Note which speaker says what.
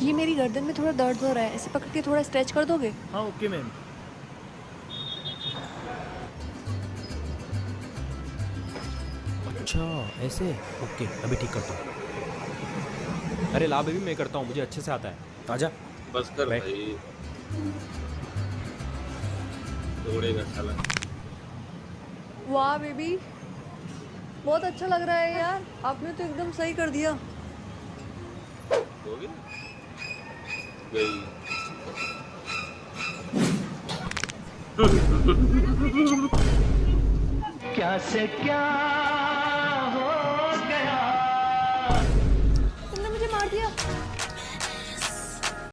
Speaker 1: ये मेरी गर्दन में थोड़ा दर्द हो रहा है, इसे पकड़ के थोड़ा स्ट्रेच कर दोगे?
Speaker 2: हाँ ओके मैम।
Speaker 3: अच्छा ऐसे, ओके अभी ठीक करता हूँ। अरे ला बेबी, मैं करता हूँ, मुझे अच्छे से आता है। आजा
Speaker 4: बस कर
Speaker 3: बैठ।
Speaker 4: भाई, दौड़ेगा साला।
Speaker 1: वाह बेबी, बहुत अच्छा लग रहा है यार, आपने तो एकदम सही कर दिया।
Speaker 4: हो गई गई।
Speaker 5: क्या से क्या